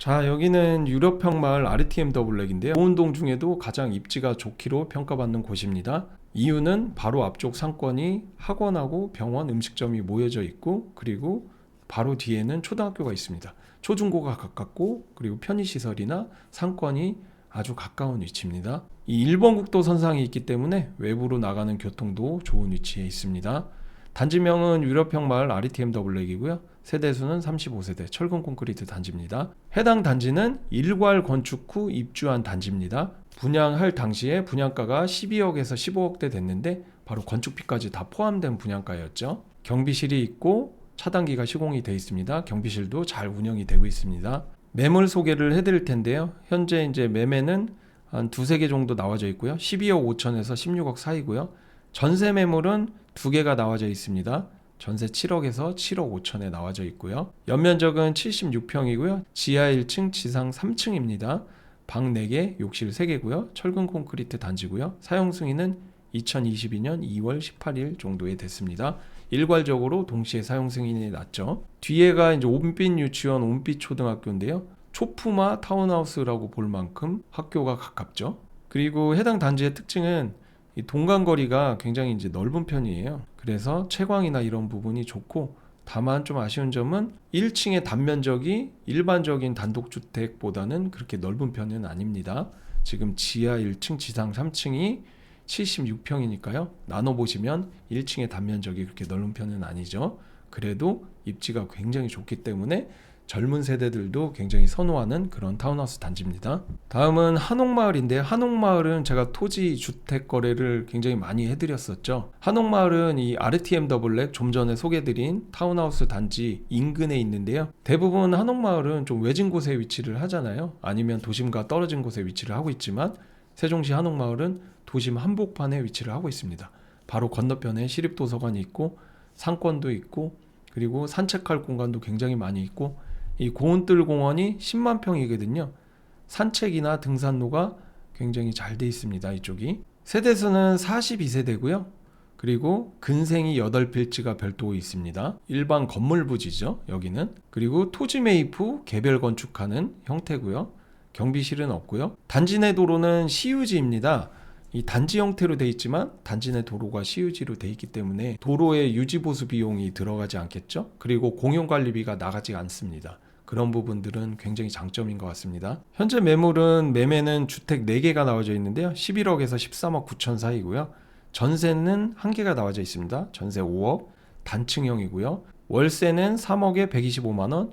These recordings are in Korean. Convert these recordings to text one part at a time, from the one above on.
자, 여기는 유럽형 마을 RTM 더블랙인데요. 보은동 중에도 가장 입지가 좋기로 평가받는 곳입니다. 이유는 바로 앞쪽 상권이 학원하고 병원, 음식점이 모여져 있고, 그리고 바로 뒤에는 초등학교가 있습니다. 초중고가 가깝고, 그리고 편의시설이나 상권이 아주 가까운 위치입니다. 이 1번 국도선상이 있기 때문에 외부로 나가는 교통도 좋은 위치에 있습니다. 단지명은 유럽형 마을 RTM 더블랙이고요. 세대수는 35세대 철근 콘크리트 단지입니다. 해당 단지는 일괄 건축 후 입주한 단지입니다. 분양할 당시에 분양가가 12억에서 15억대 됐는데 바로 건축비까지 다 포함된 분양가였죠. 경비실이 있고 차단기가 시공이 되어 있습니다. 경비실도 잘 운영이 되고 있습니다. 매물 소개를 해드릴 텐데요. 현재 이제 매매는 한 두세 개 정도 나와져 있고요. 12억 5천에서 16억 사이고요. 전세 매물은 두 개가 나와져 있습니다. 전세 7억에서 7억 5천에 나와져 있고요. 연면적은 76평이고요. 지하 1층, 지상 3층입니다. 방 4개, 욕실 3개고요. 철근 콘크리트 단지고요. 사용 승인은 2022년 2월 18일 정도에 됐습니다. 일괄적으로 동시에 사용 승인이 났죠. 뒤에가 이제 온빛 유치원, 온빛 초등학교인데요. 초품화 타운하우스라고 볼 만큼 학교가 가깝죠. 그리고 해당 단지의 특징은 이 동간거리가 굉장히 이제 넓은 편이에요. 그래서 채광이나 이런 부분이 좋고, 다만 좀 아쉬운 점은 1층의 단면적이 일반적인 단독주택보다는 그렇게 넓은 편은 아닙니다. 지금 지하 1층, 지상 3층이 76평이니까요. 나눠보시면 1층의 단면적이 그렇게 넓은 편은 아니죠. 그래도 입지가 굉장히 좋기 때문에 젊은 세대들도 굉장히 선호하는 그런 타운하우스 단지입니다. 다음은 한옥마을인데요. 한옥마을은 제가 토지 주택 거래를 굉장히 많이 해드렸었죠. 한옥마을은 이 RTM 더블랙 좀 전에 소개드린 타운하우스 단지 인근에 있는데요. 대부분 한옥마을은 좀 외진 곳에 위치를 하잖아요. 아니면 도심과 떨어진 곳에 위치를 하고 있지만 세종시 한옥마을은 도심 한복판에 위치를 하고 있습니다. 바로 건너편에 시립도서관이 있고 상권도 있고, 그리고 산책할 공간도 굉장히 많이 있고, 이 고운뜰 공원이 10만 평이거든요. 산책이나 등산로가 굉장히 잘 돼 있습니다. 이쪽이. 세대수는 42세대고요. 그리고 근생이 8필지가 별도 있습니다. 일반 건물 부지죠, 여기는. 그리고 토지 매입 후 개별 건축하는 형태고요. 경비실은 없고요. 단지 내 도로는 시유지입니다. 이 단지 형태로 되어 있지만 단지 내 도로가 시유지로 되어 있기 때문에 도로의 유지 보수 비용이 들어가지 않겠죠. 그리고 공용관리비가 나가지 않습니다. 그런 부분들은 굉장히 장점인 것 같습니다. 현재 매매는 주택 4개가 나와져 있는데요. 11억에서 13억 9천 사이고요. 전세는 1개가 나와져 있습니다. 전세 5억, 단층형이고요. 월세는 3억에 125만 원.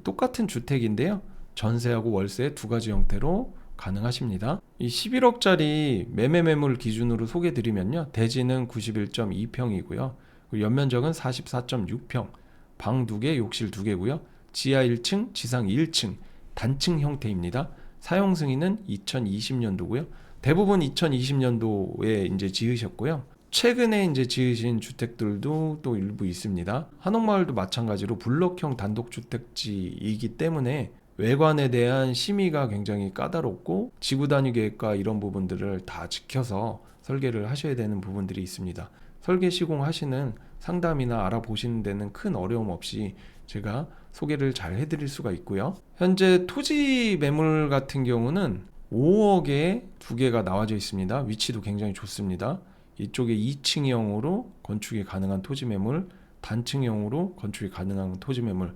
똑같은 주택인데요. 전세하고 월세 두 가지 형태로 가능하십니다. 이 11억짜리 매물 기준으로 소개드리면요. 대지는 91.2평이고요. 연면적은 44.6평, 방 2개, 욕실 2개고요. 지하 1층, 지상 1층, 단층 형태입니다. 사용 승인은 2020년도고요. 대부분 2020년도에 이제 지으셨고요. 최근에 이제 지으신 주택들도 또 일부 있습니다. 한옥마을도 마찬가지로 블록형 단독주택지이기 때문에 외관에 대한 심의가 굉장히 까다롭고 지구단위 계획과 이런 부분들을 다 지켜서 설계를 하셔야 되는 부분들이 있습니다. 설계 시공하시는 상담이나 알아보시는 데는 큰 어려움 없이 제가 소개를 잘 해드릴 수가 있고요. 현재 토지 매물 같은 경우는 5억에 2개가 나와져 있습니다. 위치도 굉장히 좋습니다. 이쪽에 2층형으로 건축이 가능한 토지 매물, 단층형으로 건축이 가능한 토지 매물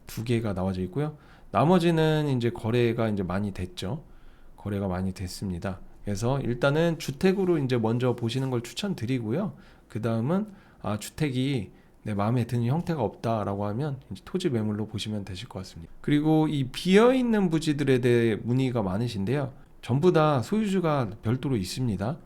2개가 나와져 있고요. 나머지는 이제 거래가 이제 많이 됐죠. 거래가 많이 됐습니다. 그래서 일단은 주택으로 이제 먼저 보시는 걸 추천드리고요. 그 다음은 주택이 내 마음에 드는 형태가 없다라고 하면 이제 토지 매물로 보시면 되실 것 같습니다. 그리고 이 비어있는 부지들에 대해 문의가 많으신데요. 전부 다 소유주가 별도로 있습니다.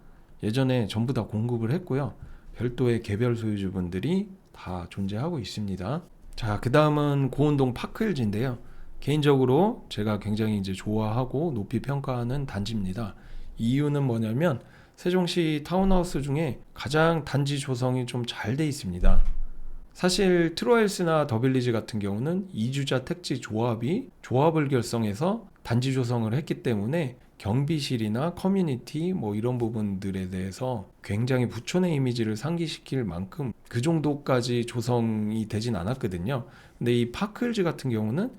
예전에 전부 다 공급을 했고요. 별도의 개별 소유주분들이 다 존재하고 있습니다. 자, 그 다음은 고운동 파크힐즈인데요. 개인적으로 제가 굉장히 이제 좋아하고 높이 평가하는 단지입니다. 이유는 뭐냐면 세종시 타운하우스 중에 가장 단지 조성이 좀 잘 돼 있습니다. 사실 트로헬스나 더빌리지 같은 경우는 이주자 택지 조합이 조합을 결성해서 단지 조성을 했기 때문에 경비실이나 커뮤니티 뭐 이런 부분들에 대해서 굉장히 부촌의 이미지를 상기시킬 만큼 그 정도까지 조성이 되진 않았거든요. 근데 이 파크힐즈 같은 경우는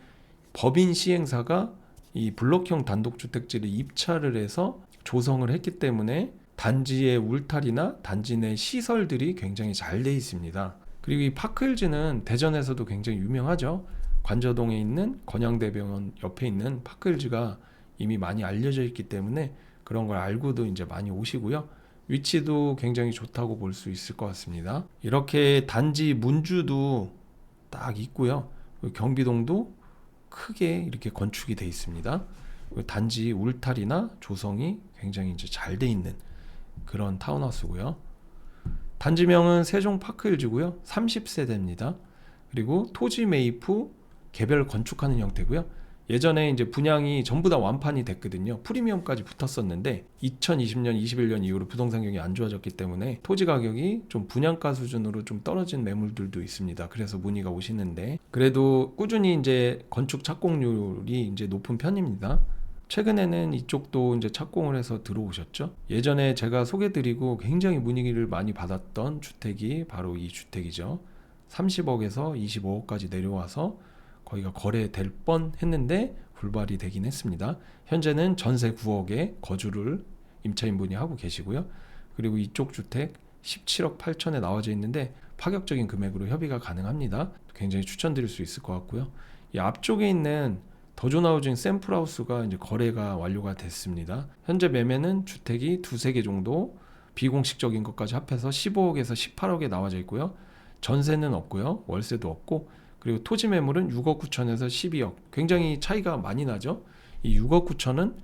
법인 시행사가 이 블록형 단독주택지를 입찰을 해서 조성을 했기 때문에 단지의 울타리나 단지 내 시설들이 굉장히 잘 돼 있습니다. 그리고 이 파크힐즈는 대전에서도 굉장히 유명하죠. 관저동에 있는 건양대병원 옆에 있는 파크힐즈가 이미 많이 알려져 있기 때문에 그런 걸 알고도 이제 많이 오시고요. 위치도 굉장히 좋다고 볼 수 있을 것 같습니다. 이렇게 단지 문주도 딱 있고요. 경비동도 크게 이렇게 건축이 되어 있습니다. 단지 울타리나 조성이 굉장히 이제 잘 돼 있는 그런 타운하우스고요. 단지명은 세종파크힐즈고요. 30세대입니다. 그리고 토지 매입 후 개별 건축하는 형태고요. 예전에 이제 분양이 전부 다 완판이 됐거든요. 프리미엄까지 붙었었는데 2020년, 21년 이후로 부동산 경기 안 좋아졌기 때문에 토지 가격이 좀 분양가 수준으로 좀 떨어진 매물들도 있습니다. 그래서 문의가 오시는데 그래도 꾸준히 이제 건축 착공률이 이제 높은 편입니다. 최근에는 이쪽도 이제 착공을 해서 들어오셨죠. 예전에 제가 소개드리고 굉장히 문의를 많이 받았던 주택이 바로 이 주택이죠. 30억에서 25억까지 내려와서 거기가 거래될 뻔 했는데 불발이 되긴 했습니다. 현재는 전세 9억에 거주를 임차인분이 하고 계시고요. 그리고 이쪽 주택 17억 8천에 나와져 있는데 파격적인 금액으로 협의가 가능합니다. 굉장히 추천드릴 수 있을 것 같고요. 이 앞쪽에 있는 더존하우징 샘플하우스가 이제 거래가 완료가 됐습니다. 현재 매매는 주택이 두세 개 정도 비공식적인 것까지 합해서 15억에서 18억에 나와져 있고요. 전세는 없고요. 월세도 없고 그리고 토지 매물은 6억 9천에서 12억. 굉장히 차이가 많이 나죠. 이 6억 9천은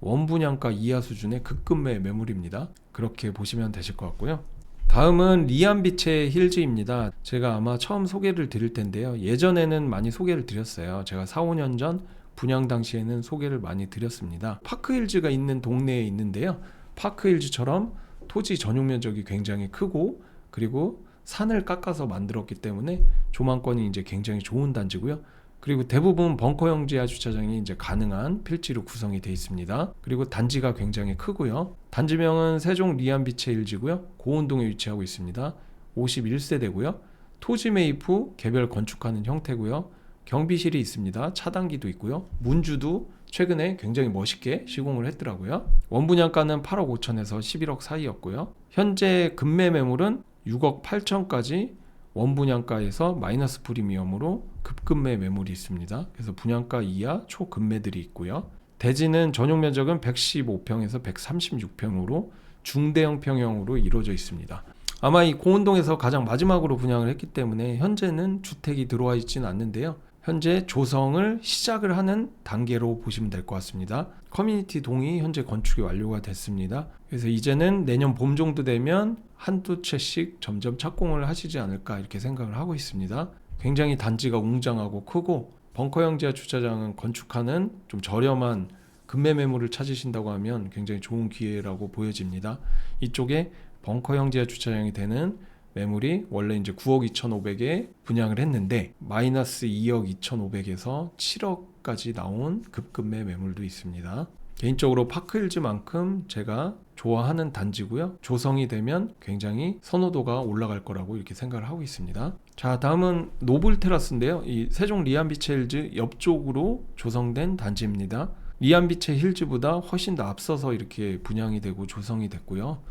원분양가 이하 수준의 급급매 매물입니다. 그렇게 보시면 되실 것 같고요. 다음은 리안비체 힐즈입니다. 제가 아마 처음 소개를 드릴 텐데요. 예전에는 많이 소개를 드렸어요. 제가 4, 5년 전 분양 당시에는 소개를 많이 드렸습니다. 파크힐즈가 있는 동네에 있는데요. 파크힐즈처럼 토지 전용 면적이 굉장히 크고 그리고 산을 깎아서 만들었기 때문에 조망권이 이제 굉장히 좋은 단지고요. 그리고 대부분 벙커형 지하 주차장이 이제 가능한 필지로 구성이 되어 있습니다. 그리고 단지가 굉장히 크고요. 단지명은 세종 리안비체 힐즈고요. 고운동에 위치하고 있습니다. 51세대고요. 토지 매입 후 개별 건축하는 형태고요. 경비실이 있습니다. 차단기도 있고요. 문주도 최근에 굉장히 멋있게 시공을 했더라고요. 원분양가는 8억 5천에서 11억 사이였고요. 현재 급매 매물은 6억 8천까지 원분양가에서 마이너스 프리미엄으로 급급매 매물이 있습니다. 그래서 분양가 이하 초급매들이 있고요. 대지는 전용 면적은 115평에서 136평으로 중대형 평형으로 이루어져 있습니다. 아마 이 고운동에서 가장 마지막으로 분양을 했기 때문에 현재는 주택이 들어와 있지는 않는데요. 현재 조성을 시작을 하는 단계로 보시면 될 것 같습니다. 커뮤니티 동이 현재 건축이 완료가 됐습니다. 그래서 이제는 내년 봄 정도 되면 한두 채씩 점점 착공을 하시지 않을까 이렇게 생각을 하고 있습니다. 굉장히 단지가 웅장하고 크고 벙커형 지하 주차장은 건축하는 좀 저렴한 급매 매물을 찾으신다고 하면 굉장히 좋은 기회라고 보여집니다. 이쪽에 벙커형 지하 주차장이 되는 매물이 원래 이제 9억 2,500에 분양을 했는데 마이너스 2억 2,500에서 7억까지 나온 급급매 매물도 있습니다. 개인적으로 파크힐즈만큼 제가 좋아하는 단지고요. 조성이 되면 굉장히 선호도가 올라갈 거라고 이렇게 생각을 하고 있습니다. 자, 다음은 노블테라스인데요. 이 세종 리안비체 힐즈 옆쪽으로 조성된 단지입니다. 리안비체 힐즈보다 훨씬 더 앞서서 이렇게 분양이 되고 조성이 됐고요.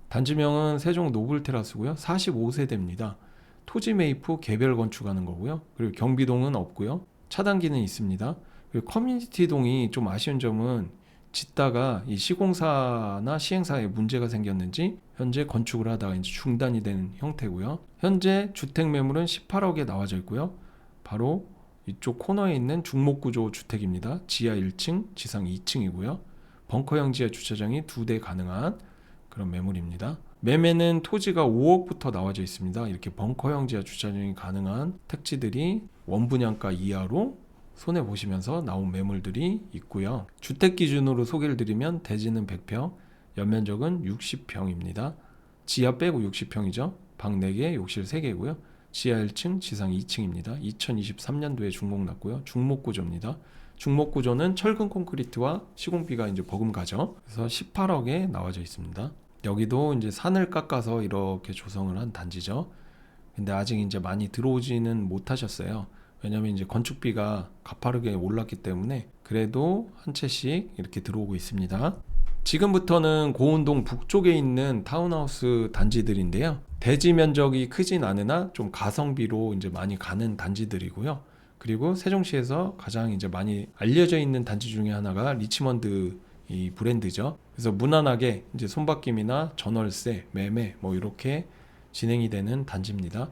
단지명은 세종 노블테라스고요. 45세대입니다. 토지 매입 후 개별 건축하는 거고요. 그리고 경비동은 없고요. 차단기는 있습니다. 그리고 커뮤니티동이 좀 아쉬운 점은 짓다가 이 시공사나 시행사에 문제가 생겼는지 현재 건축을 하다가 이제 중단이 되는 형태고요. 현재 주택 매물은 18억에 나와져 있고요. 바로 이쪽 코너에 있는 중목구조 주택입니다. 지하 1층, 지상 2층이고요. 벙커형 지하 주차장이 2대 가능한 그런 매물입니다. 매매는 토지가 5억부터 나와져 있습니다. 이렇게 벙커형 지하 주차장이 가능한 택지들이 원분양가 이하로 손해보시면서 나온 매물들이 있고요. 주택 기준으로 소개를 드리면 대지는 100평, 연면적은 60평입니다. 지하 빼고 60평이죠. 방 4개, 욕실 3개고요. 지하 1층, 지상 2층입니다. 2023년도에 준공났고요. 중목구조입니다. 중목구조는 철근 콘크리트와 시공비가 이제 버금가죠. 그래서 18억에 나와져 있습니다. 여기도 이제 산을 깎아서 이렇게 조성을 한 단지죠. 근데 아직 이제 많이 들어오지는 못하셨어요. 왜냐면 이제 건축비가 가파르게 올랐기 때문에 그래도 한 채씩 이렇게 들어오고 있습니다. 지금부터는 고운동 북쪽에 있는 타운하우스 단지들인데요. 대지 면적이 크진 않으나 좀 가성비로 이제 많이 가는 단지들이고요. 그리고 세종시에서 가장 이제 많이 알려져 있는 단지 중에 하나가 리치먼드 이 브랜드죠. 그래서 무난하게 이제 손바뀜이나 전월세, 매매 뭐 이렇게 진행이 되는 단지입니다.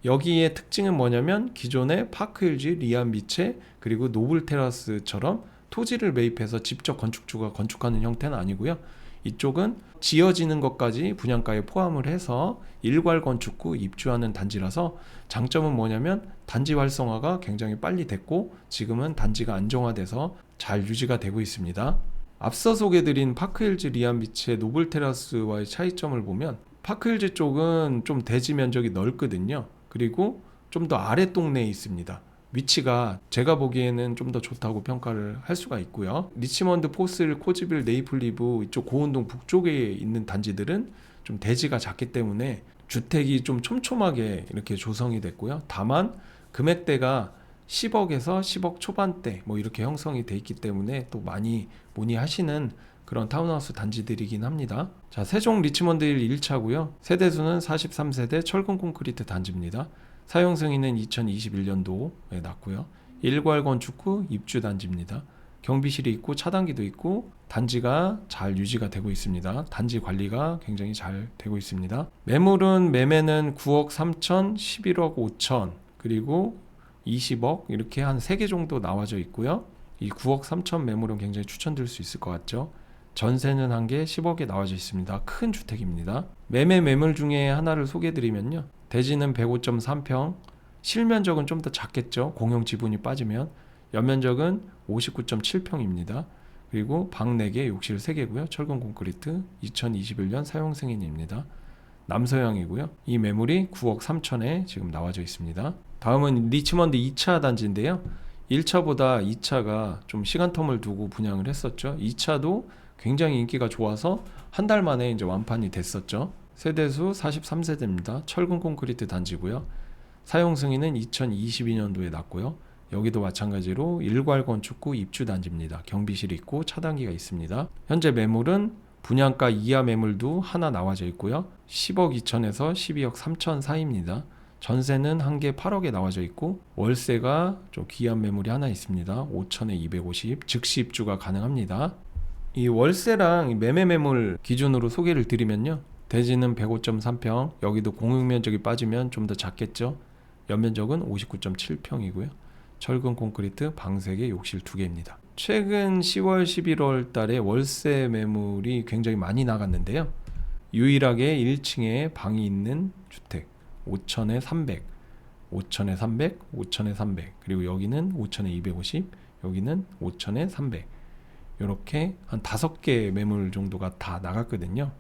여기의 특징은 뭐냐면 기존의 파크힐즈, 리암비체 그리고 노블테라스처럼 토지를 매입해서 직접 건축주가 건축하는 형태는 아니고요. 이쪽은 지어지는 것까지 분양가에 포함을 해서 일괄 건축 후 입주하는 단지라서 장점은 뭐냐면 단지 활성화가 굉장히 빨리 됐고 지금은 단지가 안정화돼서 잘 유지가 되고 있습니다. 앞서 소개드린 파크힐즈 리암비치의 노블테라스와의 차이점을 보면 파크힐즈 쪽은 좀 대지 면적이 넓거든요. 그리고 좀 더 아래 동네에 있습니다. 위치가 제가 보기에는 좀 더 좋다고 평가를 할 수가 있고요. 리치먼드, 포슬, 코즈빌, 네이플리브 이쪽 고운동 북쪽에 있는 단지들은 좀 대지가 작기 때문에 주택이 좀 촘촘하게 이렇게 조성이 됐고요. 다만 금액대가 10억에서 10억 초반대 뭐 이렇게 형성이 돼 있기 때문에 또 많이 문의하시는 그런 타운하우스 단지들이긴 합니다. 자, 세종 리치먼드 1차고요. 세대수는 43세대 철근 콘크리트 단지입니다. 사용 승인은 2021년도에 났고요. 일괄 건축 후 입주 단지입니다. 경비실이 있고 차단기도 있고 단지가 잘 유지가 되고 있습니다. 단지 관리가 굉장히 잘 되고 있습니다. 매물은 매매는 9억 3천, 11억 5천 그리고 20억 이렇게 한 3개 정도 나와져 있고요. 이 9억 3천 매물은 굉장히 추천드릴 수 있을 것 같죠. 전세는 한 개 10억에 나와져 있습니다. 큰 주택입니다. 매물 중에 하나를 소개해드리면요. 대지는 105.3평, 실면적은 좀 더 작겠죠. 공용 지분이 빠지면. 연면적은 59.7평입니다. 그리고 방 4개, 욕실 3개고요. 철근 콘크리트 2021년 사용 승인입니다. 남서형이고요. 이 매물이 9억 3천에 지금 나와져 있습니다. 다음은 리치먼드 2차 단지인데요. 1차보다 2차가 좀 시간텀을 두고 분양을 했었죠. 2차도 굉장히 인기가 좋아서 한 달 만에 이제 완판이 됐었죠. 세대수 43세대입니다. 철근 콘크리트 단지고요. 사용 승인은 2022년도에 났고요. 여기도 마찬가지로 일괄 건축 후 입주 단지입니다. 경비실이 있고 차단기가 있습니다. 현재 매물은 분양가 이하 매물도 하나 나와져 있고요. 10억 2천에서 12억 3천 사이입니다. 전세는 한 개 8억에 나와져 있고 월세가 좀 귀한 매물이 하나 있습니다. 5천에 250 즉시 입주가 가능합니다. 이 월세랑 매매 매물 기준으로 소개를 드리면요. 대지는 105.3평, 여기도 공용 면적이 빠지면 좀 더 작겠죠. 연면적은 59.7평이고요. 철근 콘크리트 방 3개, 욕실 2개입니다. 최근 10월, 11월 달에 월세 매물이 굉장히 많이 나갔는데요. 유일하게 1층에 방이 있는 주택 5천에 300, 5천에 300, 5천에 300 그리고 여기는 5천에 250, 여기는 5천에 300 이렇게 한 5개 매물 정도가 다 나갔거든요.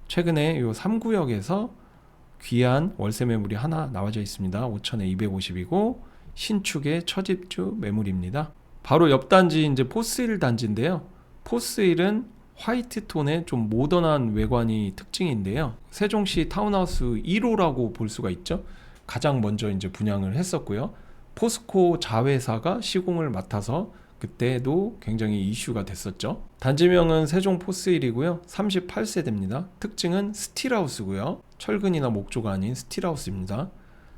최근에 요 3구역에서 귀한 월세 매물이 하나 나와져 있습니다. 5천에 250이고 신축의 처집주 매물입니다. 바로 옆 단지 이제 포스힐 단지인데요. 포스힐은 화이트 톤의 좀 모던한 외관이 특징인데요. 세종시 타운하우스 1호라고 볼 수가 있죠. 가장 먼저 이제 분양을 했었고요. 포스코 자회사가 시공을 맡아서 그때도 굉장히 이슈가 됐었죠. 단지명은 세종 포스힐이고요. 38세대입니다. 특징은 스틸하우스고요. 철근이나 목조가 아닌 스틸하우스입니다.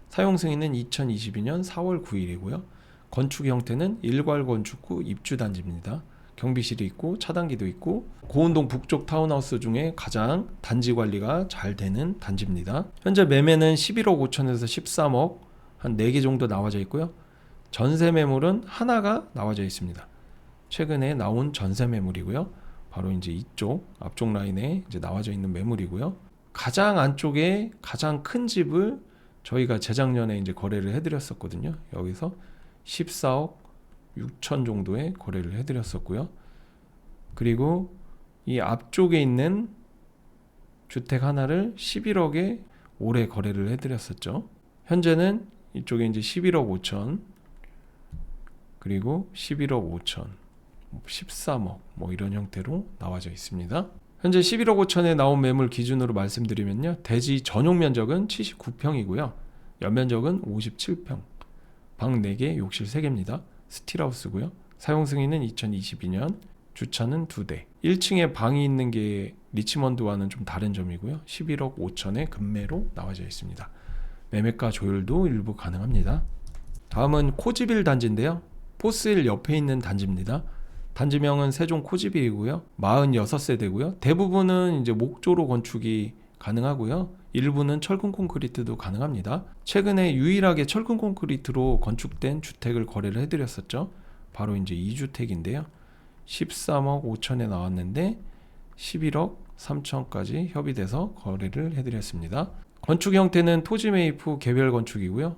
사용 승인은 2022년 4월 9일이고요. 건축 형태는 일괄 건축 후 입주 단지입니다. 경비실이 있고 차단기도 있고 고운동 북쪽 타운하우스 중에 가장 단지 관리가 잘 되는 단지입니다. 현재 매매는 11억 5천에서 13억 한 4개 정도 나와져 있고요. 전세 매물은 하나가 나와져 있습니다. 최근에 나온 전세 매물이고요. 바로 이제 이쪽 앞쪽 라인에 이제 나와져 있는 매물이고요. 가장 안쪽에 가장 큰 집을 저희가 재작년에 이제 거래를 해드렸었거든요. 여기서 14억 6천 정도에 거래를 해드렸었고요. 그리고 이 앞쪽에 있는 주택 하나를 11억에 올해 거래를 해드렸었죠. 현재는 이쪽에 이제 11억 5천 그리고 11억 5천 13억 뭐 이런 형태로 나와져 있습니다. 현재 11억 5천에 나온 매물 기준으로 말씀드리면요. 대지 전용 면적은 79평이고요. 연면적은 57평 방 4개, 욕실 3개입니다. 스틸하우스고요. 사용 승인은 2022년, 주차는 2대. 1층에 방이 있는 게 리치먼드와는 좀 다른 점이고요. 11억 5천에 금매로 나와져 있습니다. 매매가 조율도 일부 가능합니다. 다음은 코지빌 단지인데요. 포스힐 옆에 있는 단지입니다. 단지명은 세종 코지빌이고요. 46세대고요. 대부분은 이제 목조로 건축이 가능하고요. 일부는 철근 콘크리트도 가능합니다. 최근에 유일하게 철근 콘크리트로 건축된 주택을 거래를 해드렸었죠. 바로 이제 2주택인데요. 13억 5천에 나왔는데 11억 3천까지 협의돼서 거래를 해드렸습니다. 건축 형태는 토지 매입 후 개별 건축이고요.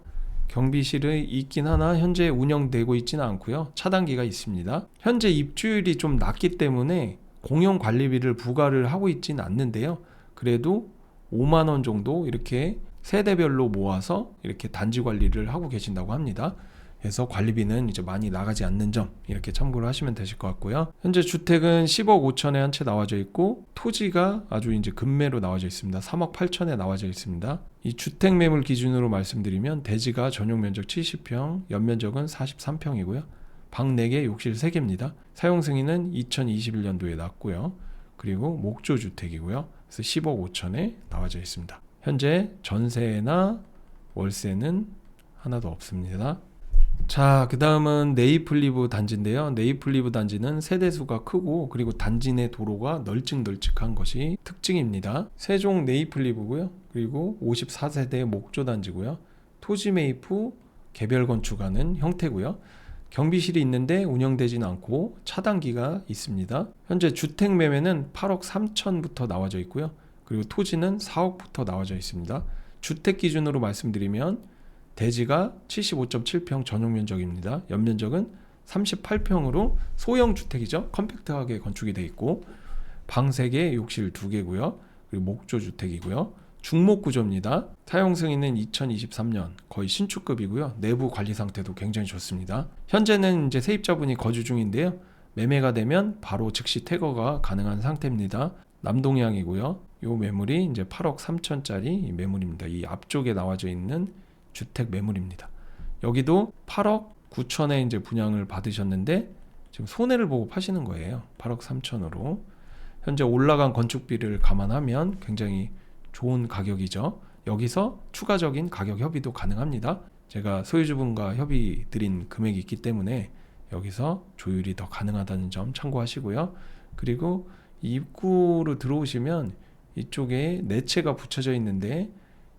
경비실이 있긴 하나 현재 운영되고 있지는 않고요. 차단기가 있습니다. 현재 입주율이 좀 낮기 때문에 공용 관리비를 부과를 하고 있지는 않는데요. 그래도 5만 원 정도 이렇게 세대별로 모아서 이렇게 단지 관리를 하고 계신다고 합니다. 그래서 관리비는 이제 많이 나가지 않는 점 이렇게 참고를 하시면 되실 것 같고요. 현재 주택은 10억 5천에 한 채 나와져 있고 토지가 아주 이제 금매로 나와져 있습니다. 3억 8천에 나와져 있습니다. 이 주택 매물 기준으로 말씀드리면 대지가 전용 면적 70평, 연면적은 43평이고요. 방 4개, 욕실 3개입니다. 사용 승인은 2021년도에 났고요. 그리고 목조 주택이고요. 그래서 10억 5천에 나와져 있습니다. 현재 전세나 월세는 하나도 없습니다. 자, 그 다음은 네이플리브 단지인데요. 네이플리브 단지는 세대수가 크고 그리고 단지 내 도로가 널찍널찍한 것이 특징입니다. 세종 네이플리브고요. 그리고 54세대 목조 단지고요. 토지 매입 후 개별 건축하는 형태고요. 경비실이 있는데 운영되지는 않고 차단기가 있습니다. 현재 주택 매매는 8억 3천부터 나와져 있고요. 그리고 토지는 4억부터 나와져 있습니다. 주택 기준으로 말씀드리면 대지가 75.7평 전용 면적입니다. 연면적은 38평으로 소형 주택이죠. 컴팩트하게 건축이 되어 있고 방 3개, 욕실 2개고요. 그리고 목조 주택이고요. 중목 구조입니다. 사용 승인은 2023년 거의 신축급이고요. 내부 관리 상태도 굉장히 좋습니다. 현재는 이제 세입자분이 거주 중인데요. 매매가 되면 바로 즉시 퇴거가 가능한 상태입니다. 남동향이고요. 이 매물이 이제 8억 3천짜리 매물입니다. 이 앞쪽에 나와져 있는 주택 매물입니다. 여기도 8억 9천에 이제 분양을 받으셨는데 지금 손해를 보고 파시는 거예요. 8억 3천으로. 현재 올라간 건축비를 감안하면 굉장히 좋은 가격이죠. 여기서 추가적인 가격 협의도 가능합니다. 제가 소유주분과 협의 드린 금액이 있기 때문에 여기서 조율이 더 가능하다는 점 참고하시고요. 그리고 입구로 들어오시면 이쪽에 4채가 붙여져 있는데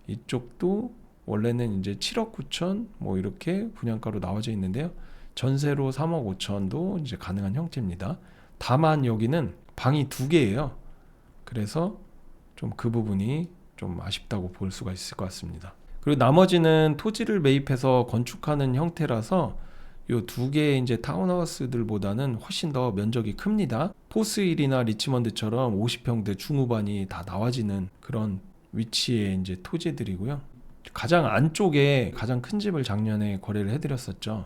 이쪽도 원래는 이제 7억 9천 뭐 이렇게 분양가로 나와져 있는데요. 전세로 3억 5천도 이제 가능한 형태입니다. 다만 여기는 방이 2개예요. 그래서 좀 그 부분이 좀 아쉽다고 볼 수가 있을 것 같습니다. 그리고 나머지는 토지를 매입해서 건축하는 형태라서 이 2개의 이제 타운하우스들보다는 훨씬 더 면적이 큽니다. 포스힐이나 리치먼드처럼 50평대 중후반이 다 나와지는 그런 위치의 이제 토지들이고요. 가장 안쪽에 가장 큰 집을 작년에 거래를 해드렸었죠.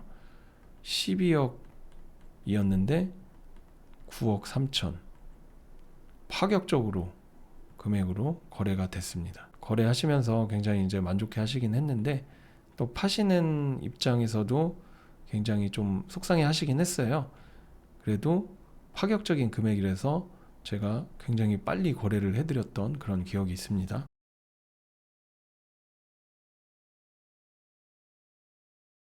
12억이었는데 9억 3천 파격적으로 금액으로 거래가 됐습니다. 거래하시면서 굉장히 이제 만족해 하시긴 했는데 또 파시는 입장에서도 굉장히 좀 속상해 하시긴 했어요. 그래도 파격적인 금액이라서 제가 굉장히 빨리 거래를 해드렸던 그런 기억이 있습니다.